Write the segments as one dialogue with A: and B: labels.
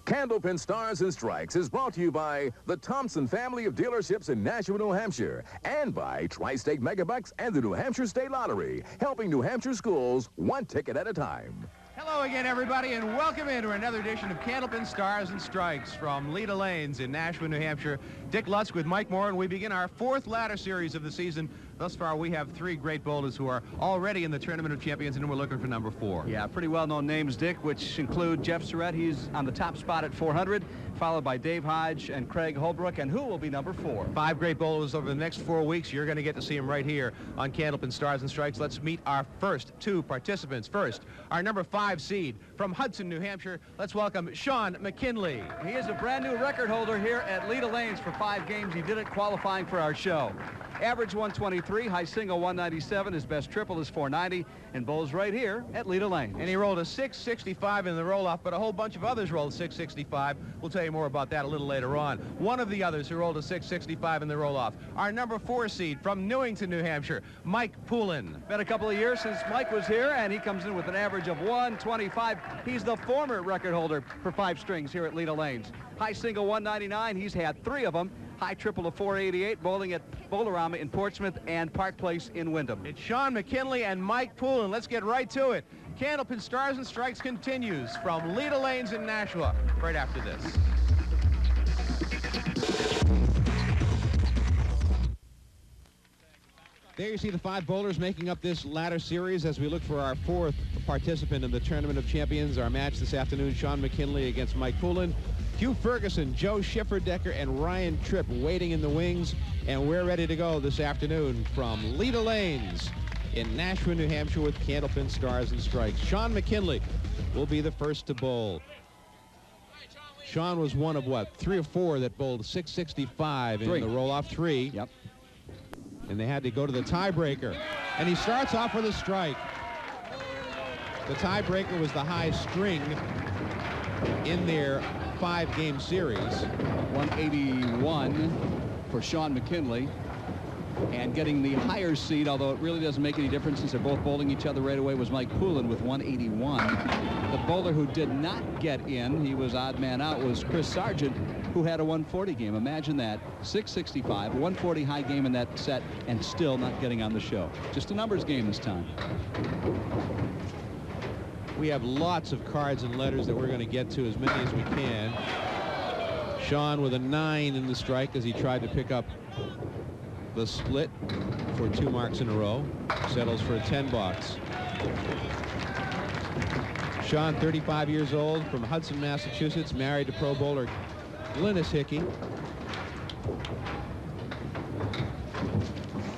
A: Candlepin Stars and Strikes is brought to you by the Thompson family of dealerships in Nashua, New Hampshire, and by Tri-State Megabucks and the New Hampshire State Lottery, helping New Hampshire schools one ticket at a time.
B: Hello again, everybody, and welcome into another edition of Candlepin Stars and Strikes from Leda Lanes in Nashua, New Hampshire. Dick Lutz with Mike Moore, and we begin our fourth ladder series of the season. Thus far, we have three great bowlers who are already in the Tournament of Champions, and we're looking for number 4.
C: Yeah, pretty well-known names, Dick, which include Jeff Surratt. He's on the top spot at 400, followed by Dave Hodge and Craig Holbrook, and who will be number 4?
B: 5 great bowlers over the next 4 weeks. You're going to get to see them right here on Candlepin Stars and Strikes. Let's meet our first 2 participants. First, our number 5 seed from Hudson, New Hampshire. Let's welcome Shawn McKinley.
C: He is a brand-new record holder here at Leda Lanes for 5 games. He did it qualifying for our show. Average 123, high single 197, his best triple is 490, and bowls right here at Leda Lanes.
B: And he rolled a 665 in the roll-off, but a whole bunch of others rolled 665. We'll tell you more about that a little later on. One of the others who rolled a 665 in the roll-off, our number 4 seed from Newington, New Hampshire, Mike Poulin.
C: Been a couple of years since Mike was here, and he comes in with an average of 125. He's the former record holder for 5 strings here at Leda Lanes. High single 199, he's had 3 of them. High triple of 488, bowling at Bowlerama in Portsmouth and Park Place in Wyndham.
B: It's Shawn McKinley and Mike Poulin. Let's get right to it. Candlepin Stars and Strikes continues from Leda Lanes in Nashua right after this. There you see the 5 bowlers making up this ladder series as we look for our 4th participant in the Tournament of Champions. Our match this afternoon, Shawn McKinley against Mike Poulin. Hugh Ferguson, Joe Schifferdecker, and Ryan Tripp waiting in the wings, and we're ready to go this afternoon from Leda Lanes in Nashua, New Hampshire with Candlepin Stars and Strikes. Shawn McKinley will be the first to bowl. Shawn was one of, what, 3 or 4 that bowled 665 in the roll-off 3.
C: Yep.
B: And they had to go to the tiebreaker. And he starts off with a strike. The tiebreaker was the high string in their 5-game series.
C: 181 for Shawn McKinley, and getting the higher seed, although it really doesn't make any difference since they're both bowling each other right away, was Mike Poulin with 181. The bowler who did not get in, he was odd man out, was Chris Sargent, who had a 140 game. Imagine that, 665, 140 high game in that set, and still not getting on the show. Just a numbers game this time.
B: We have lots of cards and letters that we're going to get to, as many as we can. Shawn with a 9 in the strike as he tried to pick up the split for 2 marks in a row. Settles for a 10 box. Shawn, 35 years old, from Hudson, Massachusetts, married to pro bowler Glynis Hickey.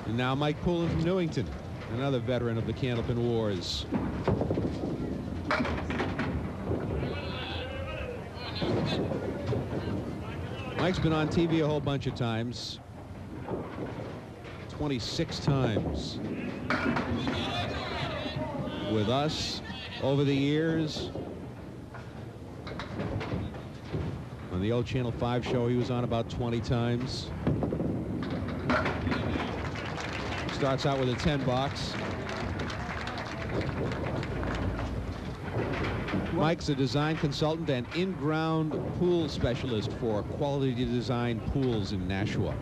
B: And now Mike Poulin from Newington, another veteran of the Candlepin Wars. Mike's been on TV a whole bunch of times. 26 times with us over the years. On the old Channel 5 show, he was on about 20 times. Starts out with a 10 box. Mike's a design consultant and in-ground pool specialist for Quality Design Pools in Nashua.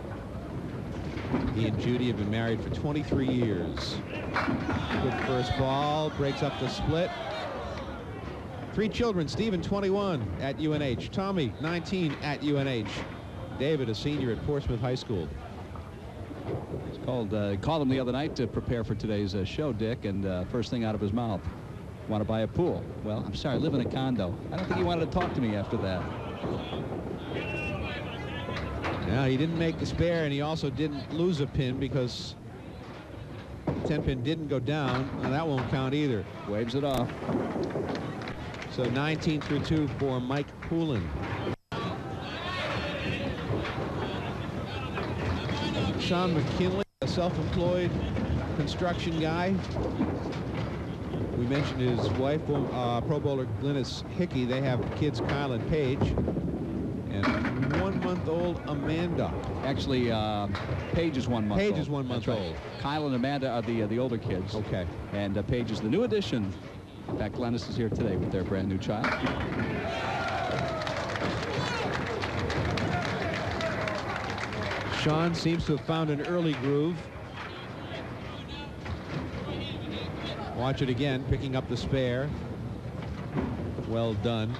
B: He and Judy have been married for 23 years. Good first ball, breaks up the split. 3 children, Stephen, 21, at UNH. Tommy, 19, at UNH. David, a senior at Portsmouth High School.
C: Called him the other night to prepare for today's show, Dick, and first thing out of his mouth, want to buy a pool. Well, I'm sorry, I live in a condo. I don't think he wanted to talk to me after that.
B: Now, he didn't make the spare, and he also didn't lose a pin because the 10-pin didn't go down, and that won't count either.
C: Waves it off.
B: So 19 through 2 for Mike Poulin. Shawn McKinley, a self-employed construction guy. We mentioned his wife, pro bowler Glynis Hickey. They have kids Kyle and Paige, and 1-month-old Amanda.
C: Actually, Paige is 1 month old.
B: Paige is 1 month old.
C: Kyle and Amanda are the older kids.
B: Okay.
C: And Paige is the new addition. In fact, Glynis is here today with their brand new child.
B: Shawn seems to have found an early groove. Watch it again, picking up the spare. Well done.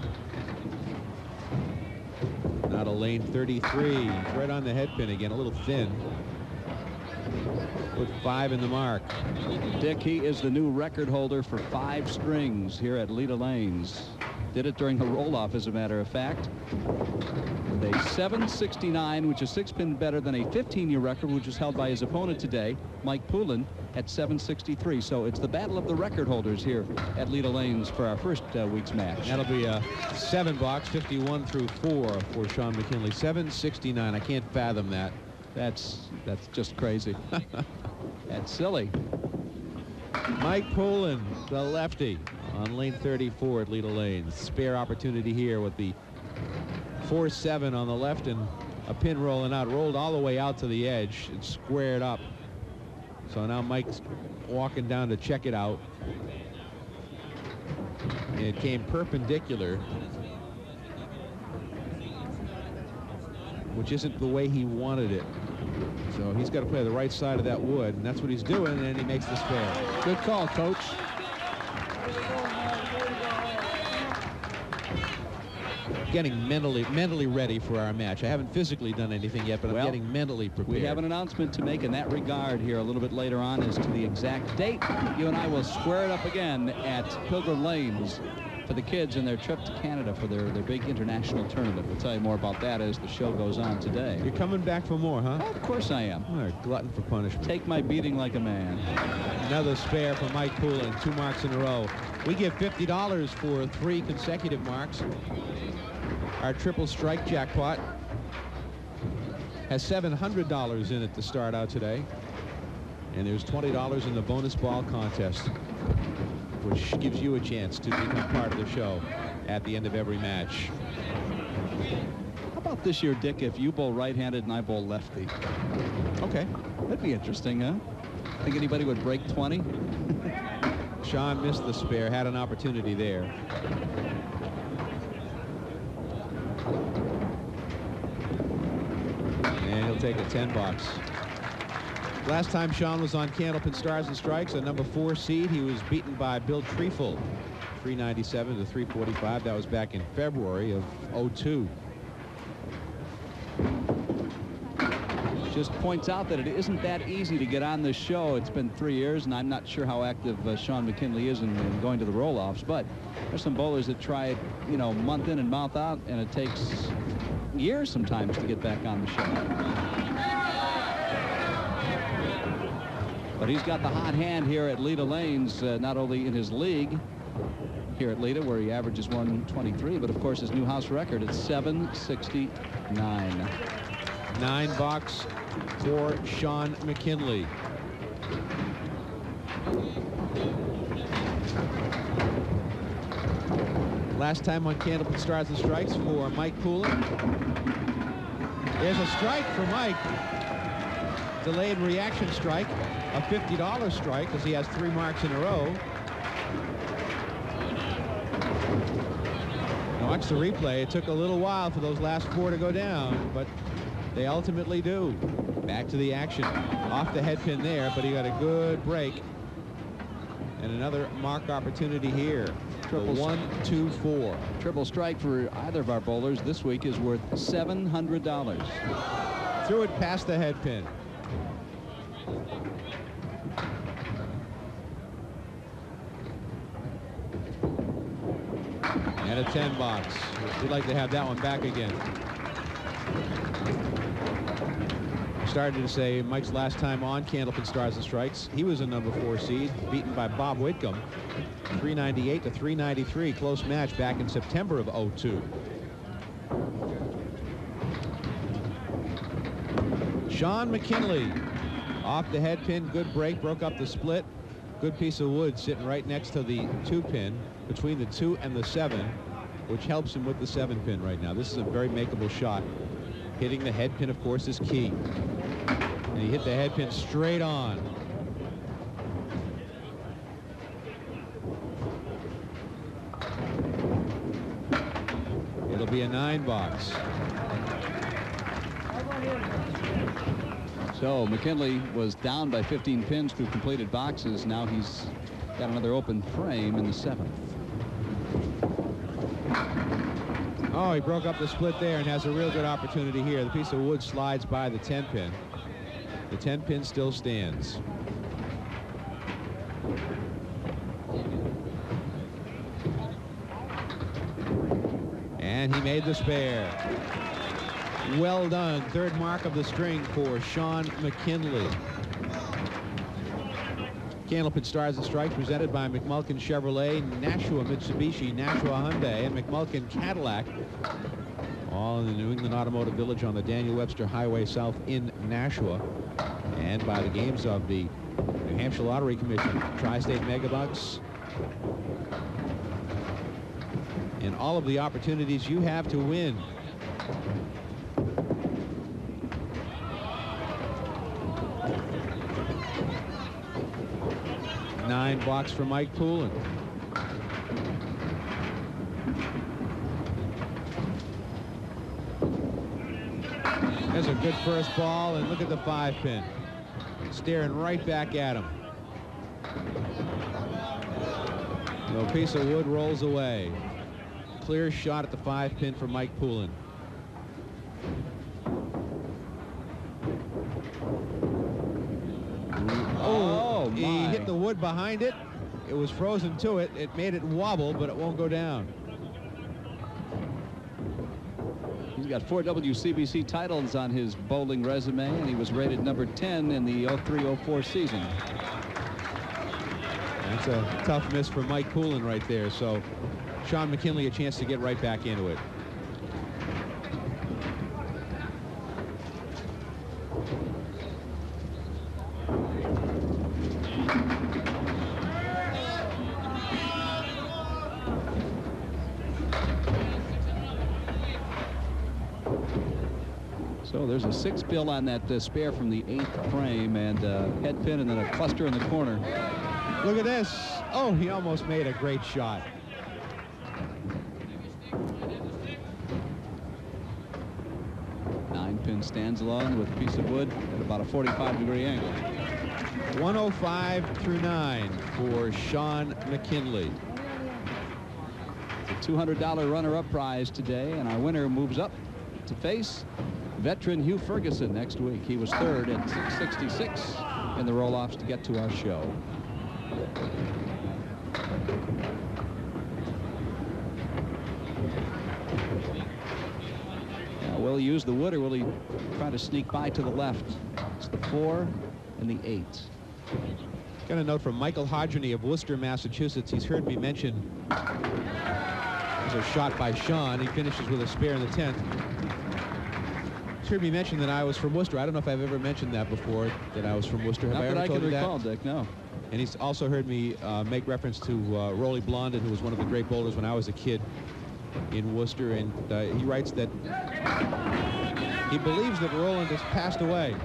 B: Now to lane 33. Right on the head pin again, a little thin. Put 5 in the mark.
C: Dick, he is the new record holder for 5 strings here at Leda Lanes. Did it during the roll-off, as a matter of fact. With a 769, which is 6 pin better than a 15-year record, which was held by his opponent today, Mike Poulin, at 763. So it's the battle of the record holders here at Leda Lanes for our first week's match.
B: That'll be a 7-box, 51 through 4 for Shawn McKinley. 769. I can't fathom that.
C: That's just crazy. That's silly.
B: Mike Poulin, the lefty, on lane 34 at Leda Lanes. Spare opportunity here with the 4-7 on the left and a pin rolling out. Rolled all the way out to the edge and squared up. So now Mike's walking down to check it out. And it came perpendicular, which isn't the way he wanted it. So he's got to play the right side of that wood, and that's what he's doing, and he makes the spare.
C: Good call, Coach.
B: Getting mentally ready for our match. I haven't physically done anything yet, but I'm getting mentally prepared.
C: We have an announcement to make in that regard here a little bit later on as to the exact date. You and I will square it up again at Pilgrim Lanes for the kids and their trip to Canada for their big international tournament. We'll tell you more about that as the show goes on today.
B: You're coming back for more, huh?
C: Oh, of course I am.
B: All right, glutton for punishment.
C: Take my beating like a man.
B: Another spare for Mike Poulin, 2 marks in a row. We give $50 for 3 consecutive marks. Our triple strike jackpot has $700 in it to start out today. And there's $20 in the bonus ball contest, which gives you a chance to become part of the show at the end of every match.
C: How about this year, Dick, if you bowl right-handed and I bowl lefty?
B: Okay.
C: That'd be interesting, huh? Think anybody would break 20?
B: Shawn missed the spare, had an opportunity there. And he'll take a 10-box. Last time Shawn was on Candlepin Stars and Strikes, a number 4 seed, he was beaten by Bill Treefel, 397 to 345. That was back in February of '02.
C: Just points out that it isn't that easy to get on this show. It's been 3 years, and I'm not sure how active Shawn McKinley is in going to the roll-offs, but there's some bowlers that try it, you know, month in and month out, and it takes years sometimes to get back on the show. But he's got the hot hand here at Leda Lanes, not only in his league here at Leda, where he averages 123, but of course his new house record is 769.
B: 9-box for Shawn McKinley. Last time on Candlepin Stars and Strikes for Mike Poulin. There's a strike for Mike. Delayed reaction strike, a $50 strike, because he has 3 marks in a row. Now watch the replay. It took a little while for those last 4 to go down, but they ultimately do. Back to the action. Off the head pin there, but he got a good break. And another mark opportunity here. Triple 1, 2, 4.
C: Triple strike for either of our bowlers this week is worth $700.
B: Threw it past the head pin. And a 10-box. We'd like to have that one back again. Started to say Mike's last time on Candlepin Stars and Strikes, he was a number 4 seed, beaten by Bob Whitcomb, 398 to 393. Close match back in September of '02. Shawn McKinley off the head pin, good break, broke up the split. Good piece of wood sitting right next to the 2-pin, between the 2 and the 7, which helps him with the 7-pin right now. This is a very makeable shot. Hitting the head pin, of course, is key. And he hit the head pin straight on. It'll be a 9-box.
C: So McKinley was down by 15 pins through completed boxes. Now he's got another open frame in the 7th.
B: Oh, he broke up the split there and has a real good opportunity here. The piece of wood slides by the 10-pin. The 10-pin still stands. And he made the spare. Well done. Third mark of the string for Shawn McKinley. Candlepin Stars and Strikes presented by McMulkin Chevrolet, Nashua Mitsubishi, Nashua Hyundai, and McMulkin Cadillac. All in the New England Automotive Village on the Daniel Webster Highway South in Nashua. And by the games of the New Hampshire Lottery Commission, Tri-State Megabucks, and all of the opportunities you have to win. $9 for Mike Poulin. There's a good first ball, and look at the 5-pin. Staring right back at him. No piece of wood rolls away. Clear shot at the 5-pin for Mike Poulin. Oh, he hit the wood behind it. It was frozen to it. It made it wobble, but it won't go down.
C: He's got 4 WCBC titles on his bowling resume, and he was rated number 10 in the 03-04 season.
B: That's a tough miss for Mike Poulin right there. So Shawn McKinley a chance to get right back into it.
C: So there's a 6 bill on that spare from the 8th frame, and head pin and then a cluster in the corner.
B: Look at this. Oh, he almost made a great shot.
C: Pin stands alone with a piece of wood at about a 45-degree angle.
B: 105 through 9 for Shawn McKinley.
C: It's a $200 runner-up prize today, and our winner moves up to face veteran Hugh Ferguson next week. He was 3rd at 666 in the roll-offs to get to our show. Will he use the wood, or will he try to sneak by to the left? It's the 4 and the 8.
B: Got a note from Michael Hodgeny of Worcester, Massachusetts. He's heard me mention there's a shot by Shawn. He finishes with a spare in the 10th. He's heard me mention that I was from Worcester. I don't know if I've ever mentioned that before, that I was from Worcester. Have I ever told you that?
C: Not that I can recall, Dick, no.
B: And he's also heard me make reference to Rollie Blondin, who was one of the great bowlers when I was a kid in Worcester, and he writes that he believes that Roland has passed away.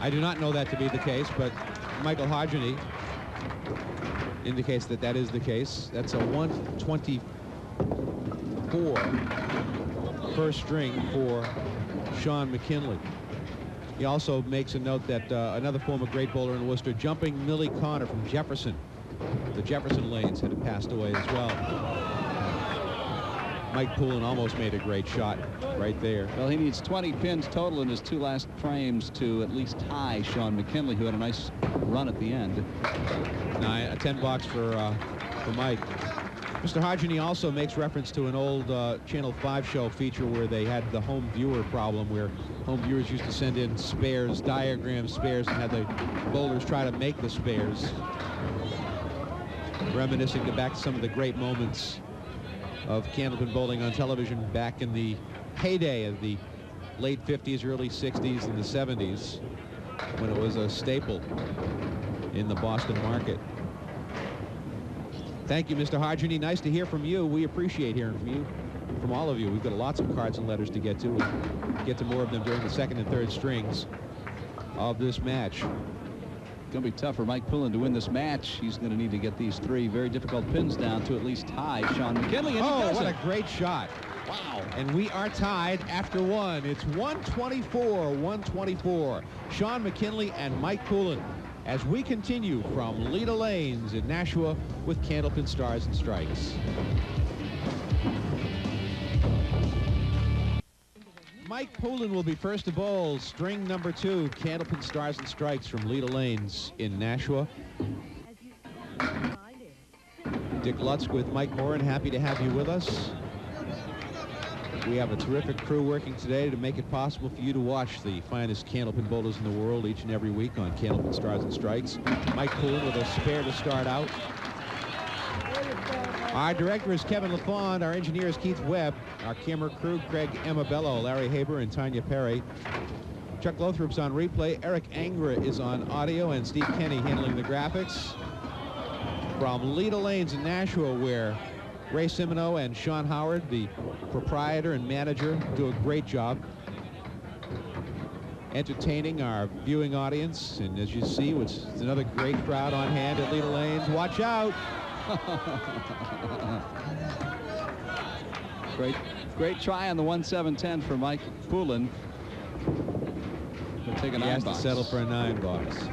B: I do not know that to be the case, but Michael Hodgeny indicates that that is the case. That's a 124 first string for Shawn McKinley. He also makes a note that another former great bowler in Worcester, Jumping Millie Connor from Jefferson, the Jefferson lanes, had passed away as well. Mike Poulin almost made a great shot right there.
C: Well, he needs 20 pins total in his 2 last frames to at least tie Shawn McKinley, who had a nice run at the end.
B: $10 for Mike. Mr. Hodgeny also makes reference to an old Channel 5 show feature where they had the home viewer problem, where home viewers used to send in spares, diagram spares, and had the bowlers try to make the spares. Reminiscing back to some of the great moments of Candlepin bowling on television back in the heyday of the late 50s, early 60s, and the 70s, when it was a staple in the Boston market. Thank you, Mr. Hodgeny. Nice to hear from you. We appreciate hearing from you, from all of you. We've got lots of cards and letters to get to. We'll get to more of them during the 2nd and 3rd strings of this match.
C: It's going to be tough for Mike Poulin to win this match. He's going to need to get these 3 very difficult pins down to at least tie Shawn McKinley. And
B: oh, what a great shot.
C: Wow.
B: And we are tied after one. It's 124-124. Shawn McKinley and Mike Poulin as we continue from Leda Lanes in Nashua with Candlepin Stars and Strikes. Mike Poulin will be first to bowl, string number 2, Candlepin Stars and Strikes from Leda Lanes in Nashua. Dick Lutz with Mike Moran, happy to have you with us. We have a terrific crew working today to make it possible for you to watch the finest Candlepin bowlers in the world each and every week on Candlepin Stars and Strikes. Mike Poulin with a spare to start out. Our director is Kevin LaFond. Our engineer is Keith Webb. Our camera crew, Craig Amabello, Larry Haber, and Tanya Perry. Chuck Lothrop's on replay. Eric Angra is on audio, and Steve Kenny handling the graphics. From Leda Lanes in Nashua, where Ray Simino and Sean Howard, the proprietor and manager, do a great job entertaining our viewing audience. And as you see, it's another great crowd on hand at Leda Lanes. Watch out! Great try on the 1-7-10 for Mike Poulin. He'll take a 9 box. He has to settle for a 9 box.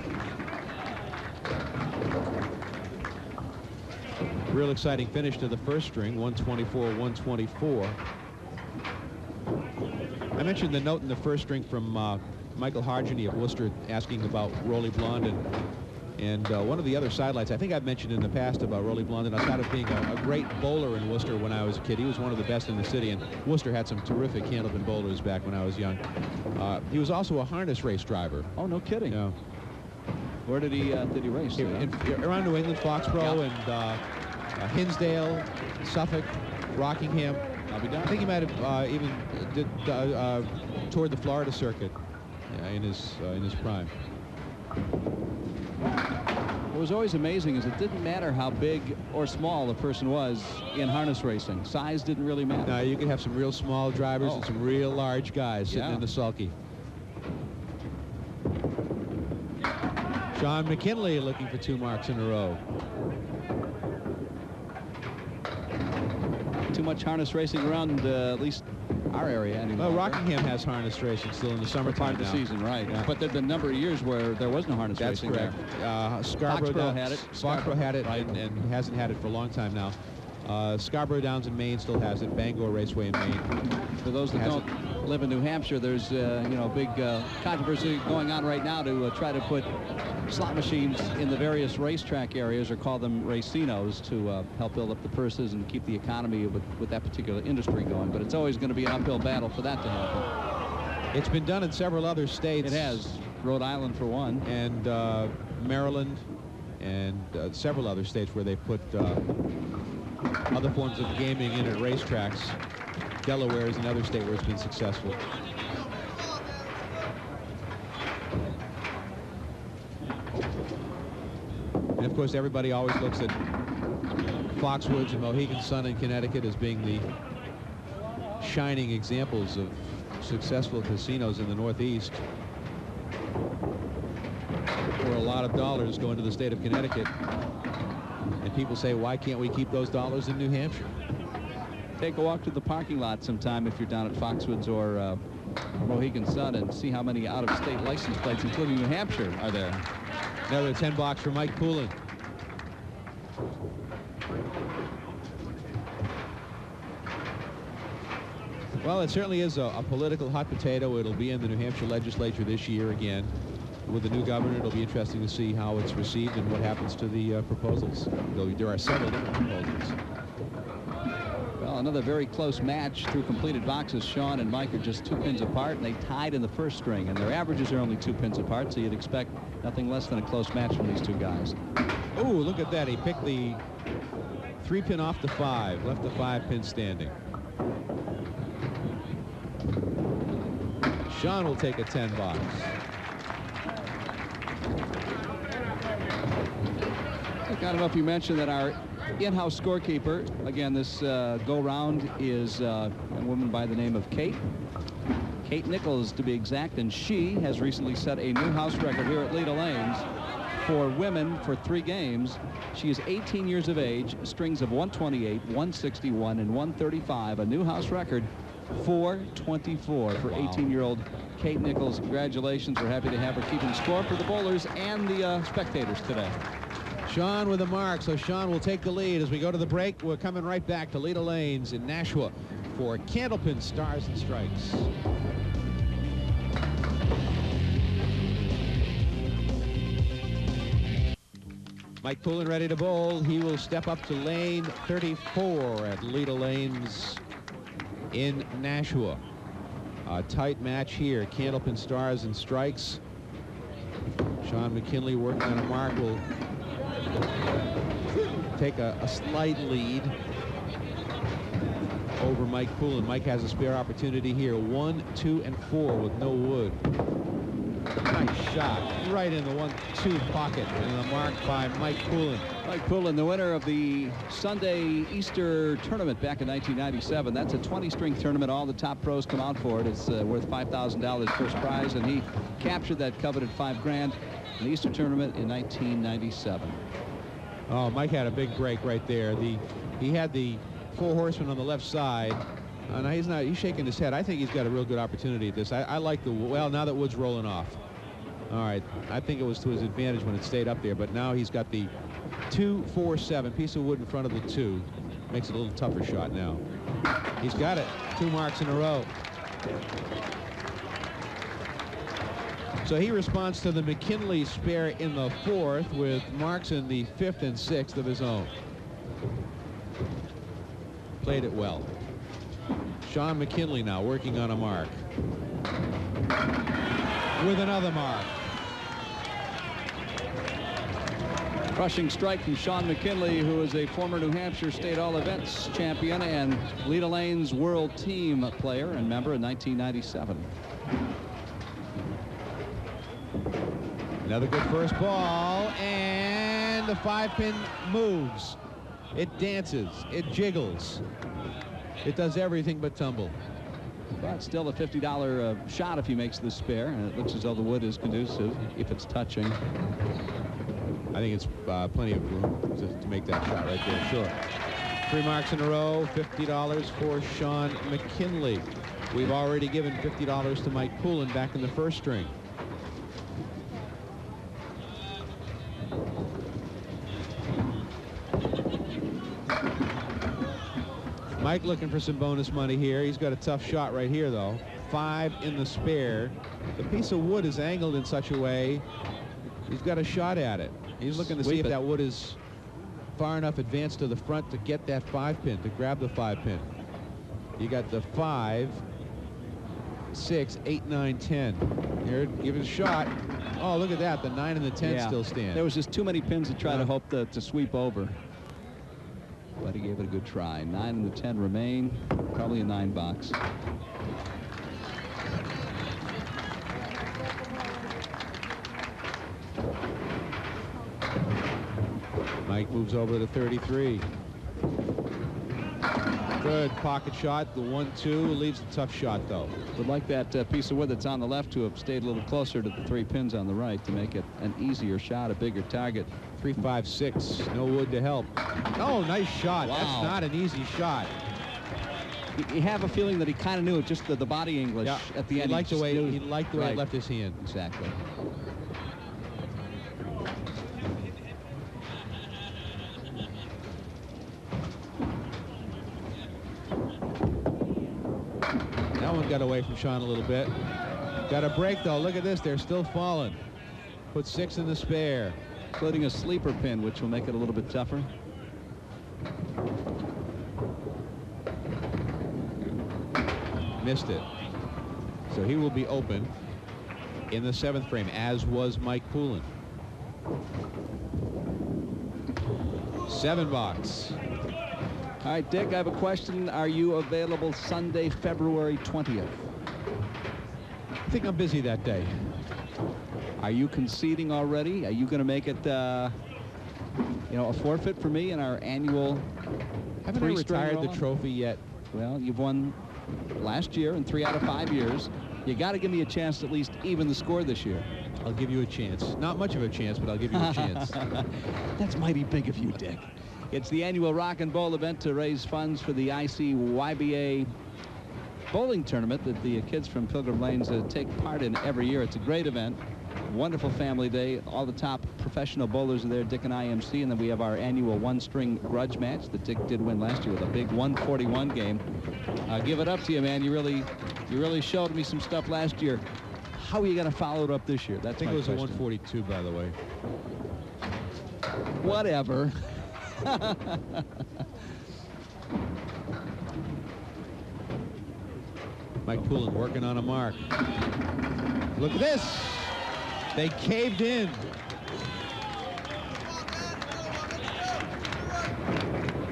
B: Real exciting finish to the first string, 124-124. I mentioned the note in the first string from Michael Hargeny of Worcester asking about Rollie Blondin. And one of the other sidelights I think I've mentioned in the past about Rollie Blondin, outside of being a great bowler in Worcester when I was a kid, he was one of the best in the city, and Worcester had some terrific Candlepin bowlers back when I was young. He was also a harness race driver.
C: Oh, no kidding.
B: Yeah.
C: Where did he race?
B: Around New England, Foxborough, and Hinsdale, Suffolk, Rockingham.
C: I'll be done.
B: I think he might have even toured the Florida circuit in his prime.
C: What was always amazing is it didn't matter how big or small the person was in harness racing. Size didn't really matter.
B: No, you could have some real small drivers and some real large guys sitting in the sulky. Shawn McKinley looking for 2 marks in a row.
C: Too much harness racing around at least our area anymore.
B: Well, Rockingham has harness racing still in the summertime
C: part of the season, right? Yeah. But there've been a number of years where there was no harness racing.
B: That's correct. Scarborough
C: had it.
B: Foxborough had it, right, and hasn't had it for a long time now. Scarborough Downs in Maine still has it. Bangor Raceway in Maine.
C: For those that don't live in New Hampshire, there's big controversy going on right now to try to put slot machines in the various racetrack areas, or call them racinos, to help build up the purses and keep the economy with that particular industry going. But it's always going to be an uphill battle for that to happen.
B: It's been done in several other states.
C: It has. Rhode Island for one.
B: And Maryland and several other states where they put other forms of gaming in at racetracks. Delaware is another state where it's been successful. And of course, everybody always looks at Foxwoods and Mohegan Sun in Connecticut as being the shining examples of successful casinos in the Northeast, where a lot of dollars go into the state of Connecticut. And people say, why can't we keep those dollars in New Hampshire?
C: Take a walk to the parking lot sometime if you're down at Foxwoods or Mohegan Sun, and see how many out-of-state license plates, including New Hampshire, are there.
B: Another 10 box for Mike Poulin. Well, it certainly is a political hot potato. It'll be in the New Hampshire legislature this year again. With the new governor, it'll be interesting to see how it's received and what happens to the proposals. There are several different proposals.
C: Well, another very close match through completed boxes. Shawn and Mike are just 2 pins apart, and they tied in the first string, and their averages are only 2 pins apart, so you'd expect nothing less than a close match from these two guys.
B: Oh, look at that. He picked the 3-pin off the 5, left the 5-pin standing. Shawn will take a 10 box.
C: I don't know if you mentioned that our in-house scorekeeper, again, this go-round is a woman by the name of Kate Kate Nichols to be exact, and she has recently set a new house record here at Leda Lanes for women for 3 games. She is 18 years of age, strings of 128, 161, and 135, a new house record, 424 for 18-year-old Kate Nichols. Congratulations. We're happy to have her keeping score for the bowlers and the spectators today.
B: Shawn with a mark, so Shawn will take the lead as we go to the break. We're coming right back to Leda Lanes in Nashua for Candlepin Stars and Strikes. Mike Poulin ready to bowl. He will step up to lane 34 at Leda Lanes in Nashua. A tight match here. Candlepin Stars and Strikes. Shawn McKinley working on a mark will take a slight lead over Mike Poulin. Mike has a spare opportunity here. 1, 2, and 4 with no wood. Nice shot right in the 1-2 pocket, and the mark by Mike Poulin.
C: Mike Poulin, the winner of the Sunday Easter tournament back in 1997. That's a 20-string tournament. All the top pros come out for it. It's worth $5,000 first prize, and he captured that coveted $5 grand in the Easter tournament in 1997.
B: Oh, Mike had a big break right there. He had the 4 horsemen on the left side. He's shaking his head. I think he's got a real good opportunity at this. I like well, now that wood's rolling off. All right, I think it was to his advantage when it stayed up there, but now he's got the 2, 4, 7 piece of wood in front of the 2. Makes it a little tougher shot now. He's got it. 2 marks in a row. So he responds to the McKinley spare in the 4th with marks in the 5th and 6th of his own. Played it well. Shawn McKinley now working on a mark. With another mark.
C: Crushing strike from Shawn McKinley, who is a former New Hampshire State All-Events champion and Leda Lanes World Team player and member in 1997.
B: Another good first ball, and the 5-pin moves. It dances. It jiggles. It does everything but tumble.
C: But still a $50 shot if he makes the spare, and it looks as though the wood is conducive if it's touching.
B: I think it's plenty of room to make that shot right there, sure. 3 marks in a row, $50 for Shawn McKinley. We've already given $50 to Mike Poulin back in the 1st string. Mike looking for some bonus money here. He's got a tough shot right here, though. 5 in the spare. The piece of wood is angled in such a way he's got a shot at it. He's looking to see if that wood is far enough advanced to the front to get that 5-pin, to grab the 5-pin. You got the 5, 6, 8, 9, 10. Here, give it a shot. Oh, look at that. The 9 and the 10 still stand.
C: There was just too many pins to try to hope to sweep over. But he gave it a good try. 9 and the 10 remain. Probably a 9 box.
B: Mike moves over to the 33. Good pocket shot. The 1-2 leaves a tough shot, though.
C: Would like that piece of wood that's on the left to have stayed a little closer to the 3 pins on the right to make it an easier shot, a bigger target.
B: 3, 5, 6. No wood to help. Oh, nice shot.
C: Wow.
B: That's not an easy shot.
C: You have a feeling that he kind of knew it, just the body English at the end.
B: He liked the way it left his hand.
C: Exactly.
B: That one got away from Shawn a little bit. Got a break, though. Look at this. They're still falling. Put 6 in the spare.
C: Including a sleeper pin, which will make it a little bit tougher.
B: Missed it. So he will be open in the 7th frame, as was Mike Poulin. 7 box.
C: All right, Dick, I have a question. Are you available Sunday, February 20th?
B: I think I'm busy that day.
C: Are you conceding already? Are you going to make it, a forfeit for me in our annual?
B: Haven't I retired the trophy yet?
C: Well, you've won last year and 3 out of 5 years. You got to give me a chance to at least even the score this year.
B: I'll give you a chance. Not much of a chance, but I'll give you a chance.
C: That's mighty big of you, Dick. It's the annual Rock and Bowl event to raise funds for the ICYBA bowling tournament that the kids from Pilgrim Lanes take part in every year. It's a great event. Wonderful family day. All the top professional bowlers are there, Dick and IMC, and then we have our annual one-string grudge match that Dick did win last year with a big 141 game. Give it up to you, man. You really showed me some stuff last year. How are you going to follow it up this year? That's
B: I think
C: my
B: it was
C: question.
B: a 142, by the way.
C: Whatever.
B: Mike Poulin working on a mark. Look at this. They caved in.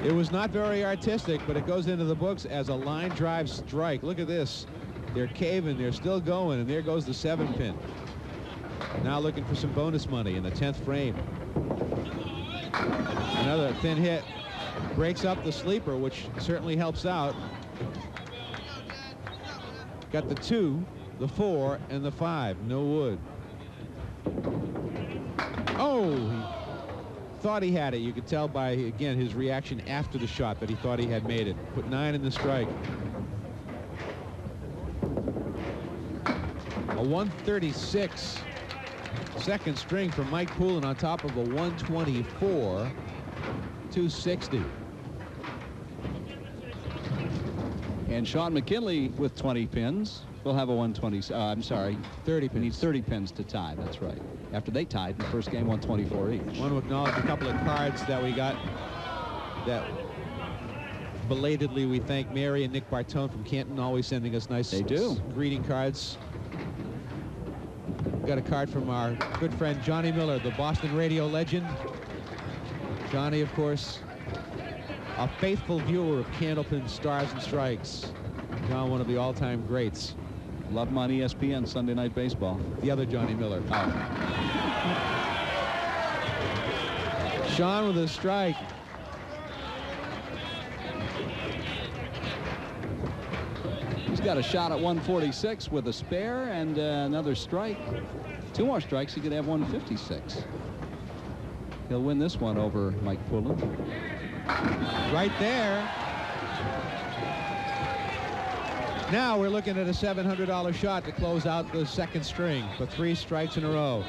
B: It was not very artistic, but it goes into the books as a line drive strike. Look at this. They're caving. They're still going, and there goes the 7-pin. Now looking for some bonus money in the 10th frame. Another thin hit. Breaks up the sleeper, which certainly helps out. Got the 2, the 4, and the 5. No wood. Oh, he thought he had it. You could tell by, again, his reaction after the shot that he thought he had made it. Put 9 in the strike. A 136. Second string from Mike Poulin on top of a 124. 260.
C: And Shawn McKinley with 20 pins will have a 120. I'm sorry,
B: 30 pins.
C: He needs 30 pins to tie. That's right. After they tied in the first game, 124 each.
B: I want to acknowledge a couple of cards that we got. That belatedly we thank Mary and Nick Bartone from Canton, always sending us nice greeting cards. Got a card from our good friend Johnny Miller, the Boston radio legend. Johnny, of course, a faithful viewer of Candlepin Stars and Strikes. John, one of the all-time greats.
C: Love him on ESPN Sunday Night Baseball.
B: The other Johnny Miller.
C: Oh.
B: Shawn with a strike.
C: He's got a shot at 146 with a spare and another strike. 2 more strikes, he could have 156. He'll win this one over Mike Poulin.
B: Right there. Now we're looking at a $700 shot to close out the second string for 3 strikes in a row.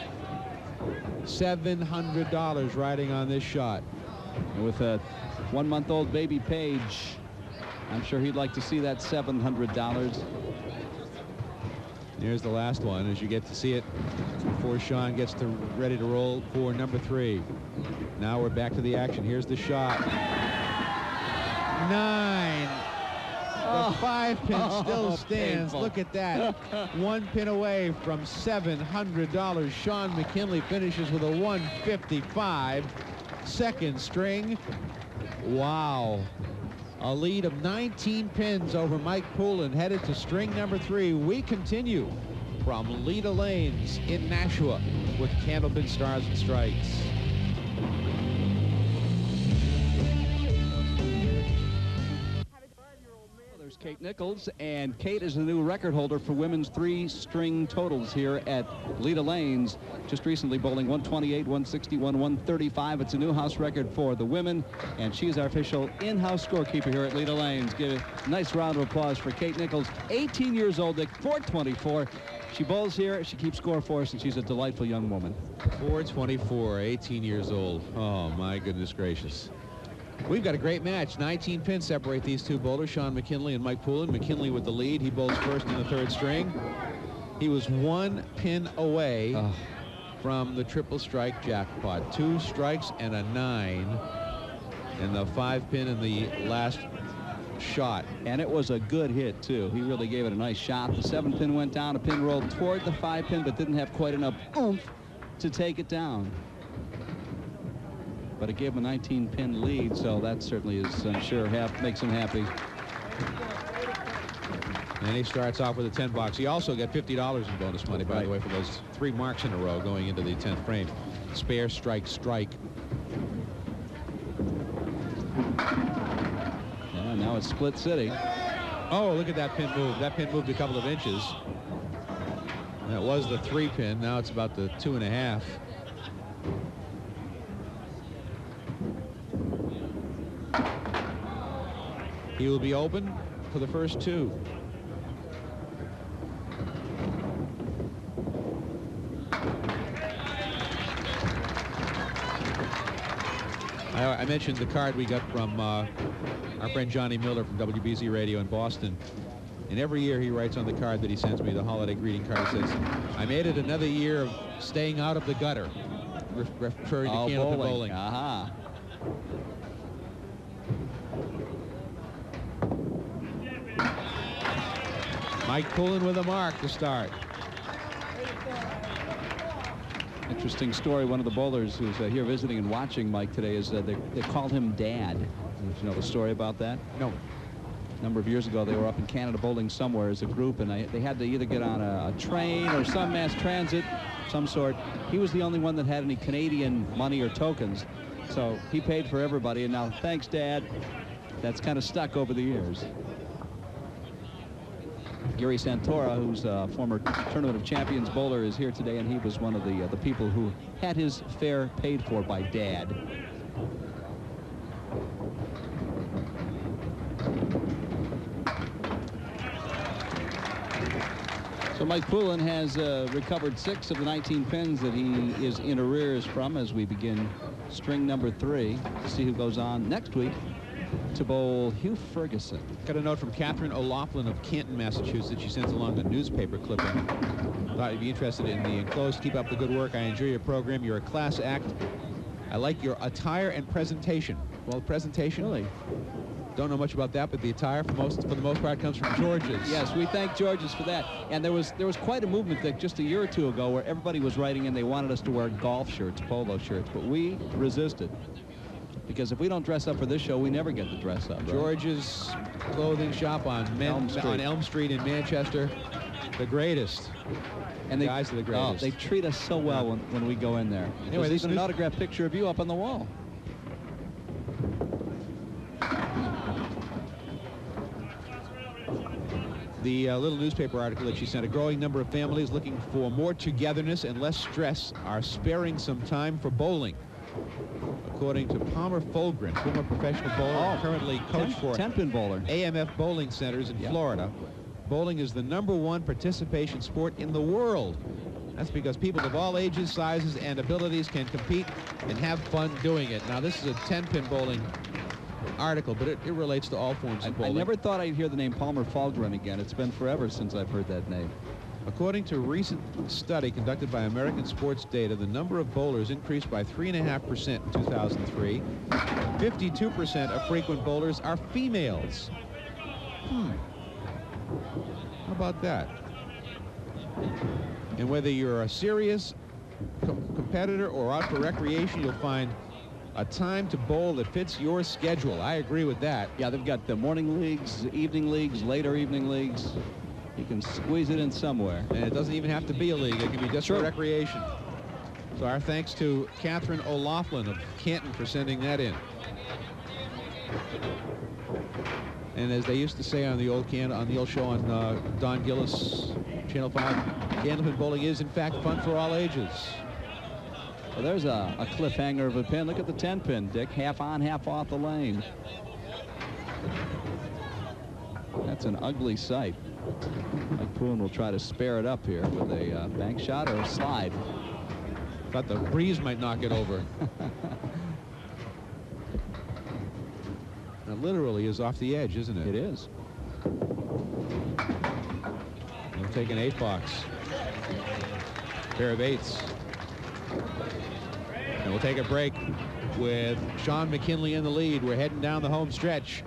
B: $700 riding on this shot.
C: And with a 1-month-old baby Paige, I'm sure he'd like to see that $700.
B: Here's the last one as you get to see it before Shawn gets ready to roll for number 3. Now we're back to the action. Here's the shot. 9. The 5 pin still stands.
C: Painful.
B: Look at that. 1 pin away from $700. Shawn McKinley finishes with a 155. Second string. Wow. A lead of 19 pins over Mike Poulin, headed to string number 3. We continue from Leda Lanes in Nashua with Candlepin Stars and Strikes.
C: There's Kate Nichols, and Kate is the new record holder for women's 3-string totals here at Leda Lanes. Just recently bowling 128, 161, 135. It's a new house record for the women, and she's our official in-house scorekeeper here at Leda Lanes. Give a nice round of applause for Kate Nichols, 18 years old, Dick, 424. She bowls here, she keeps score for us, and she's a delightful young woman.
B: 424, 18 years old. Oh, my goodness gracious. We've got a great match. 19 pins separate these two bowlers, Shawn McKinley and Mike Poulin. McKinley with the lead. He bowls first in the 3rd string. He was 1 pin away from the triple strike jackpot. 2 strikes and a 9. And the 5 pin in the last shot.
C: And it was a good hit, too. He really gave it a nice shot. The 7 pin went down. A pin rolled toward the 5 pin, but didn't have quite enough oomph to take it down. But it gave him a 19-pin lead, so that certainly is, I'm sure, makes him happy.
B: And he starts off with a 10 box. He also got $50 in bonus money, by the way, for those 3 marks in a row going into the 10th frame. Spare, strike, strike.
C: Yeah, now it's Split City.
B: Oh, look at that pin move. That pin moved a couple of inches. That was the 3 pin. Now it's about the 2.5. He will be open for the first 2. I mentioned the card we got from our friend Johnny Miller from WBZ Radio in Boston. And every year he writes on the card that he sends me, the holiday greeting card, says, I made it another year of staying out of the gutter, referring to Candlepin bowling.
C: Aha.
B: Mike Poulin with a mark to start.
C: Interesting story. One of the bowlers who's here visiting and watching Mike today is they called him Dad. Did you know the story about that?
B: No.
C: A number of years ago, they were up in Canada bowling somewhere as a group, and they had to either get on a train or some mass transit, some sort. He was the only one that had any Canadian money or tokens, so he paid for everybody. And now, thanks, Dad. That's kind of stuck over the years. Gary Santora, who's a former Tournament of Champions bowler, is here today, and he was one of the people who had his fare paid for by Dad. So Mike Poulin has recovered 6 of the 19 pins that he is in arrears from as we begin string number 3 to see who goes on next week to bowl Hugh Ferguson.
B: Got a note from Catherine O'Loughlin of Canton, Massachusetts. She sends along a newspaper clipping. Thought you'd be interested in the enclosed. Keep up the good work. I enjoy your program. You're a class act. I like your attire and presentation. Well, presentation?
C: Really?
B: Don't know much about that, but the attire for the most part comes from George's.
C: Yes, we thank George's for that. And there was quite a movement that just a year or 2 ago where everybody was writing in they wanted us to wear golf shirts, polo shirts, but we resisted. Because if we don't dress up for this show, we never get to dress up. Right?
B: George's clothing shop on Elm Street in Manchester, the greatest. And the guys are the greatest.
C: They treat us so well when we go in there.
B: Anyway,
C: there's even an autographed picture of you up on the wall.
B: The little newspaper article that she sent, a growing number of families looking for more togetherness and less stress are sparing some time for bowling. According to Palmer Fulgren, former professional bowler, currently coach for
C: 10-pin bowler.
B: AMF bowling centers in Florida. Bowling is the #1 participation sport in the world. That's because people of all ages, sizes, and abilities can compete and have fun doing it. Now, this is a 10-pin bowling article, but it relates to all forms of bowling.
C: I never thought I'd hear the name Palmer Fulgren again. It's been forever since I've heard that name.
B: According to a recent study conducted by American Sports Data, the number of bowlers increased by 3.5% in 2003. 52% of frequent bowlers are females. How about that? And whether you're a serious competitor or out for recreation, you'll find a time to bowl that fits your schedule. I agree with that.
C: Yeah, they've got the morning leagues, evening leagues, later evening leagues. You can squeeze it in somewhere.
B: And it doesn't even have to be a league. It can be just for recreation. So our thanks to Catherine O'Loughlin of Canton for sending that in. And as they used to say on the old show on Don Gillis, Channel 5, Candlepin bowling is, in fact, fun for all ages.
C: Well, there's a cliffhanger of a pin. Look at the 10-pin, Dick. Half on, half off the lane. That's an ugly sight. Mike Poulin will try to spare it up here with a bank shot or a slide.
B: Thought the breeze might knock it over. Now, literally is off the edge, isn't it?
C: It is.
B: We'll take an 8-box. Pair of 8s. And we'll take a break with Shawn McKinley in the lead. We're heading down the home stretch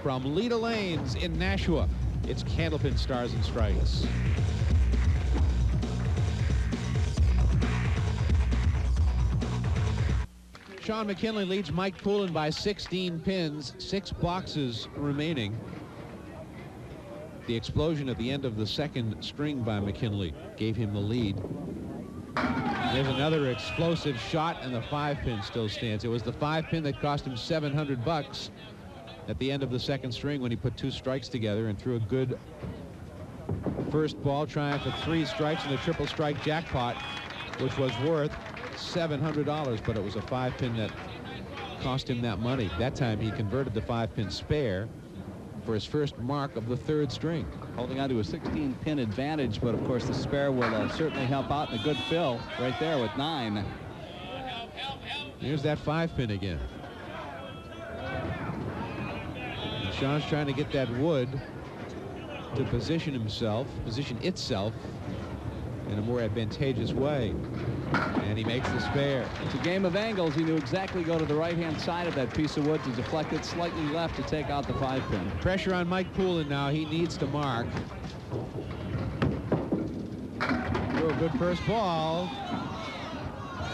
B: from Leda Lanes in Nashua. It's Candlepin Stars and Strikes. Shawn McKinley leads Mike Poulin by 16 pins, 6 boxes remaining. The explosion at the end of the second string by McKinley gave him the lead. There's another explosive shot, and the 5-pin still stands. It was the 5-pin that cost him $700. at the end of the second string when he put 2 strikes together and threw a good first ball, trying for 3 strikes in the triple strike jackpot, which was worth $700, but it was a 5-pin that cost him that money. That time he converted the 5-pin spare for his first mark of the 3rd string.
C: Holding on to a 16-pin advantage, but of course the spare will certainly help out, and a good fill right there with 9.
B: Here's that 5-pin again. And Shawn's trying to get that wood to position itself in a more advantageous way. And he makes the spare.
C: It's a game of angles. He knew exactly go to the right-hand side of that piece of wood to deflect it slightly left to take out the 5-pin.
B: Pressure on Mike Poulin now. He needs to mark. Threw a good first ball.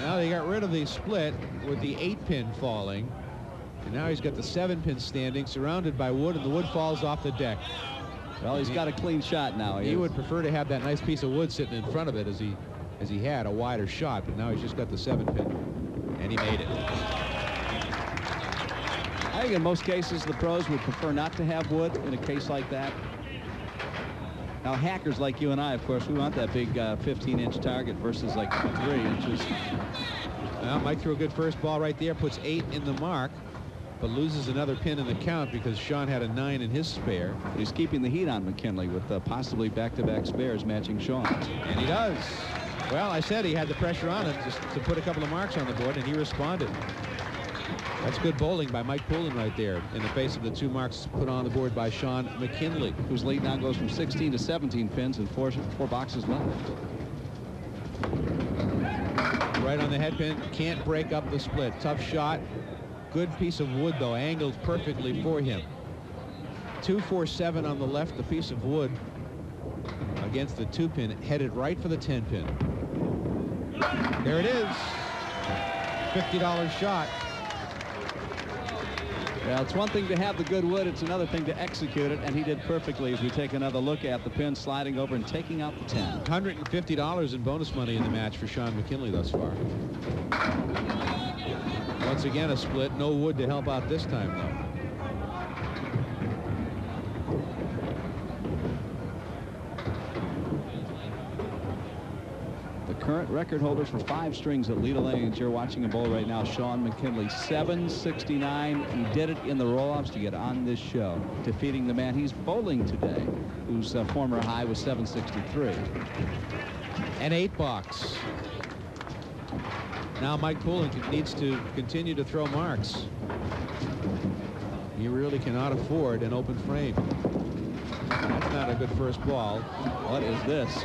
B: Now they got rid of the split with the 8-pin falling. And now he's got the 7-pin standing, surrounded by wood, and the wood falls off the deck.
C: Well, he's got a clean shot now.
B: He would prefer to have that nice piece of wood sitting in front of it as he had a wider shot, but now he's just got the 7-pin, and he made it.
C: I think in most cases the pros would prefer not to have wood in a case like that. Now hackers like you and I, of course, we want that big 15-inch target versus like 3 inches.
B: Well, Mike threw a good first ball right there, puts 8 in the mark, but loses another pin in the count because Shawn had a 9 in his spare.
C: He's keeping the heat on McKinley with possibly back-to-back spares matching Shawn.
B: And he does. Well, I said he had the pressure on him just to put a couple of marks on the board, and he responded. That's good bowling by Mike Poulin right there in the face of the 2 marks put on the board by Shawn McKinley,
C: whose lead now goes from 16 to 17 pins and 4 boxes left.
B: Right on the head pin, can't break up the split. Tough shot. Good piece of wood, though, angled perfectly for him. 2-4-7 on the left, the piece of wood against the 2-pin, headed right for the 10-pin. There it is. $50 shot.
C: Well, it's one thing to have the good wood, it's another thing to execute it, and he did perfectly as we take another look at the pin sliding over and taking out the 10.
B: $150 in bonus money in the match for Shawn McKinley thus far. Once again a split, no wood to help out this time though.
C: Current record holder for 5 strings at Leda Lanes. You're watching him bowl right now, Shawn McKinley, 769. He did it in the roll-offs to get on this show, defeating the man he's bowling today, whose former high was 763.
B: An 8-box. Now Mike Poulin needs to continue to throw marks. He really cannot afford an open frame. That's not a good first ball.
C: What is this?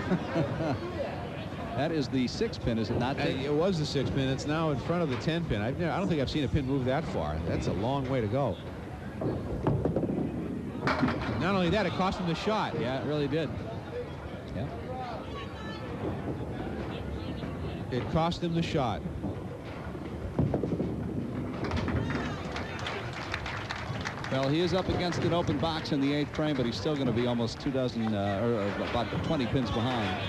C: That is the 6-pin, is it not?
B: It was the 6-pin. It's now in front of the 10-pin. I don't think I've seen a pin move that far. That's a long way to go. Not only that, it cost him the shot.
C: Yeah, it really did. Yeah.
B: It cost him the shot.
C: Well, he is up against an open box in the 8th frame, but he's still going to be almost 2 dozen, or about 20 pins behind.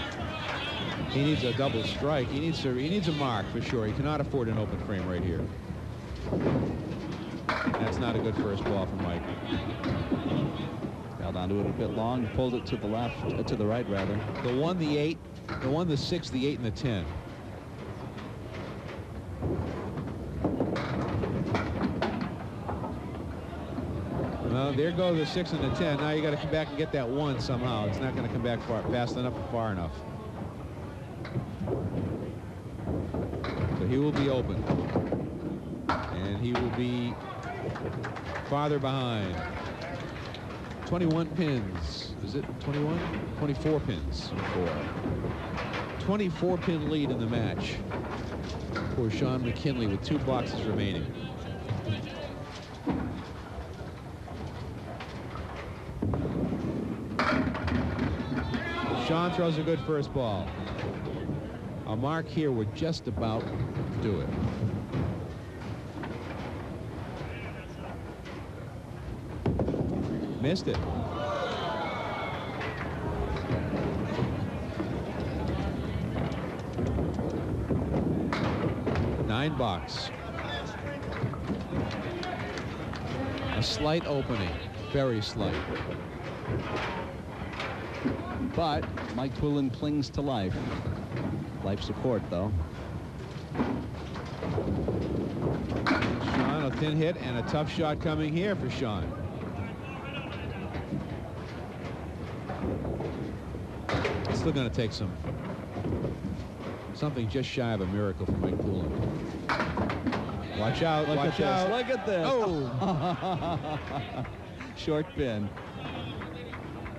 B: He needs a double strike. He needs a mark for sure. He cannot afford an open frame right here. That's not a good first ball from Mike.
C: Held onto it a bit long, pulled it to the left, to the right rather.
B: The 1, the 8, the 1, the 6, the 8, and the 10. Well, there go the 6 and the 10. Now you got to come back and get that 1 somehow. It's not going to come back fast enough or far enough. So he will be open. And he will be farther behind. 21 pins. Is it 21? 24 pins. 24-pin lead in the match for Shawn McKinley with 2 boxes remaining. Shawn throws a good first ball. A mark here would just about do it. Missed it. Nine box. A slight opening, very slight.
C: But Mike Poulin clings to life. Life support, though.
B: Shawn, a thin hit and a tough shot coming here for Shawn. It's still going to take something just shy of a miracle for Mike Poulin. Watch out, watch out.
C: Look at this.
B: Oh!
C: Short pin.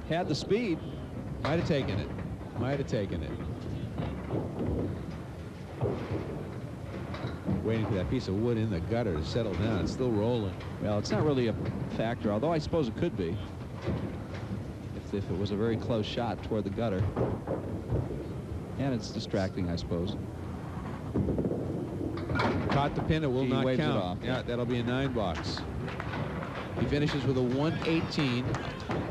C: Had the speed.
B: Might have taken it. Might have taken it. Waiting for that piece of wood in the gutter to settle down. It's still rolling.
C: Well, it's not really a factor, although I suppose it could be. If it was a very close shot toward the gutter. And it's distracting, I suppose.
B: Caught the pin, it will not
C: waves
B: count.
C: it off.
B: Yeah, that'll be a 9 box. He finishes with a 118.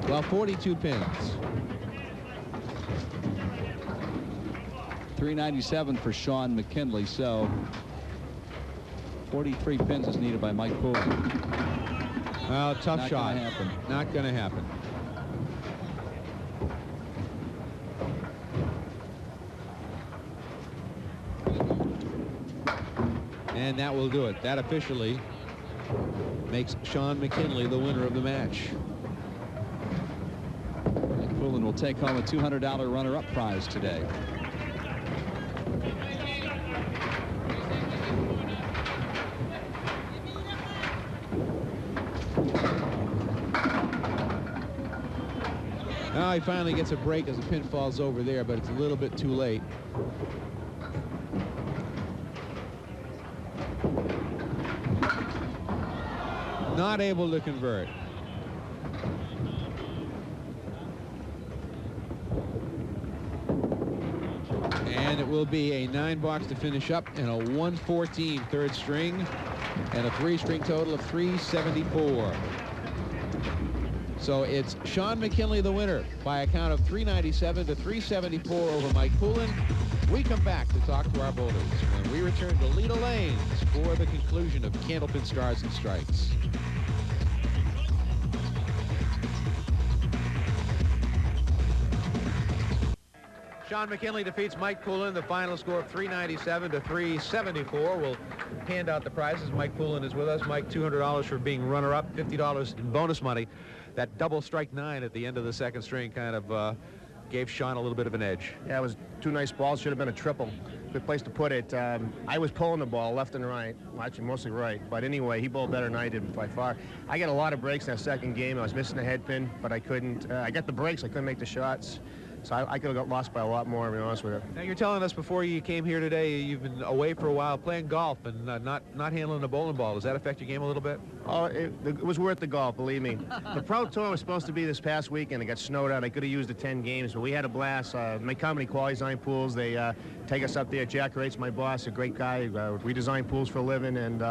B: Well, 42 pins.
C: 397 for Shawn McKinley, so 43 pins is needed by Mike Poulin.
B: Well, tough
C: Not
B: shot.
C: gonna happen.
B: Not going to happen. And that will do it. That officially makes Shawn McKinley the winner of the match.
C: Mike Poulin will take home a $200 runner-up prize today.
B: Now he finally gets a break as the pin falls over there, but it's a little bit too late. Not able to convert. And it will be a 9 box to finish up and a 114 third string and a 3-string total of 374. So it's Shawn McKinley the winner by a count of 397 to 374 over Mike Poulin. We come back to talk to our bowlers when we return to Leda Lanes for the conclusion of Candlepin Stars and Strikes. Shawn McKinley defeats Mike Poulin. The final score of 397 to 374. We'll hand out the prizes. Mike Poulin is with us. Mike, $200 for being runner-up, $50 in bonus money. That double strike 9 at the end of the second string kind of gave Shawn a little bit of an edge.
D: Yeah, it was 2 nice balls. Should have been a triple. Good place to put it. I was pulling the ball left and right. Well, actually, mostly right. But anyway, he bowled better than I did by far. I got a lot of breaks in that second game. I was missing the head pin, but I couldn't. I got the breaks. I couldn't make the shots. So I could have got lost by a lot more, to be honest with you.
B: Now, you're telling us before you came here today you've been away for a while playing golf and not handling the bowling ball. Does that affect your game a little bit?
D: Oh, it was worth the golf, believe me. The Pro Tour was supposed to be this past weekend. It got snowed out. I could have used the 10 games, but we had a blast. My company, Quality Design Pools, they take us up there. Jack Rates, my boss, a great guy. We design pools for a living, and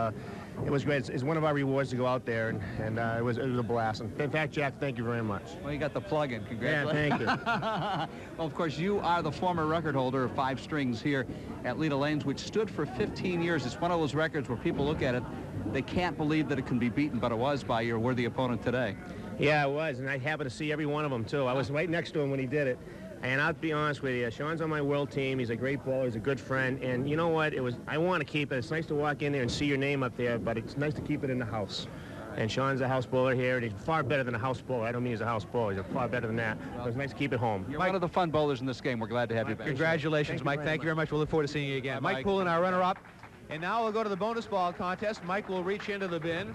D: it was great. It's one of our rewards to go out there, and it was a blast. And in fact, Jack, thank you very much.
C: Well, you got the plug-in. Congratulations.
D: Yeah, thank you.
C: Well, of course, you are the former record holder of 5 strings here at Leda Lanes, which stood for 15 years. It's one of those records where people look at it, they can't believe that it can be beaten, but it was by your worthy opponent today.
D: Yeah, it was, and I happened to see every one of them, too. I was right next to him when he did it. And I'll be honest with you, Shawn's on my world team. He's a great bowler. He's a good friend. And you know what? I want to keep it. It's nice to walk in there and see your name up there, but it's nice to keep it in the house. And Shawn's a house bowler here, and he's far better than a house bowler. I don't mean he's a house bowler. He's far better than that. So it's nice to keep it home.
C: You're one of the fun bowlers in this game. We're glad to have you back.
B: Congratulations, Mike. Thank you very much. We'll look forward to seeing you again. Mike Poulin, our runner-up. And now we'll go to the bonus ball contest. Mike will reach into the bin.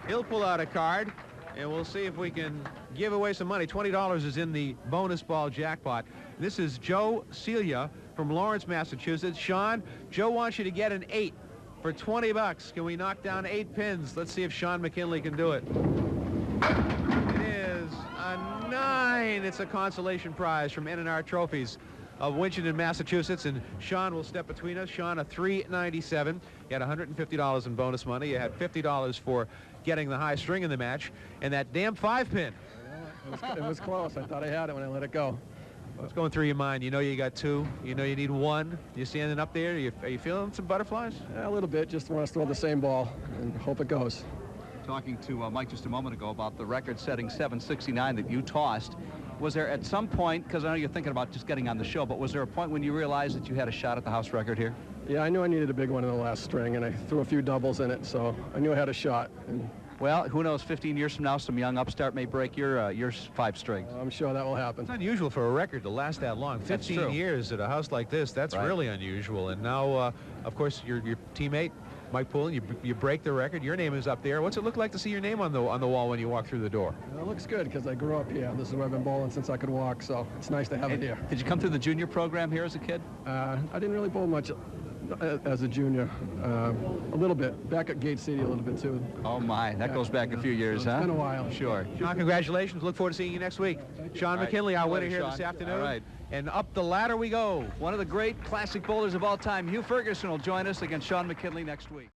B: He'll pull out a card, and we'll see if we can give away some money. $20 is in the bonus ball jackpot. This is Joe Celia from Lawrence, Massachusetts. Shawn, Joe wants you to get an 8 for 20 bucks. Can we knock down 8 pins? Let's see if Shawn McKinley can do it. It is a 9. It's a consolation prize from N&R Trophies of Winchendon, Massachusetts, and Shawn will step between us. Shawn, a 397. You had $150 in bonus money. You had $50 for getting the high string in the match, and that damn 5-pin.
E: It was close. I thought I had it when I let it go.
B: What's going through your mind? You know you got 2. You know you need 1. You're standing up there. Are you feeling some butterflies?
E: Yeah, a little bit. Just want to throw the same ball and hope it goes.
C: talking to Mike just a moment ago about the record-setting 769 that you tossed. Was there at some point, because I know you're thinking about just getting on the show, but was there a point when you realized that you had a shot at the house record here?
E: Yeah, I knew I needed a big one in the last string, and I threw a few doubles in it, so I knew I had a shot. And
C: well, who knows, 15 years from now, some young upstart may break your 5 strings.
E: I'm sure that will happen.
B: It's unusual for a record to last that long. 15 years at a house like this, that's really unusual. And now, of course, your teammate, Mike Poulin, you break the record. Your name is up there. What's it look like to see your name on the wall when you walk through the door?
E: It looks good because I grew up here. This is where I've been bowling since I could walk, so it's nice to have it here.
C: Did you come through the junior program here as a kid?
E: I didn't really bowl much as a junior. A little bit. Back at Gate City a little bit, too.
C: Oh, my. That goes back a few years,
E: so
C: huh?
E: It's been a while.
C: Sure.
B: Shawn, congratulations. Look forward to seeing you next week. Shawn McKinley, our winner here
C: Shawn.
B: this afternoon.
C: All right.
B: And up the ladder we go.
C: One of the great classic bowlers of all time, Hugh Ferguson, will join us against Shawn McKinley next week.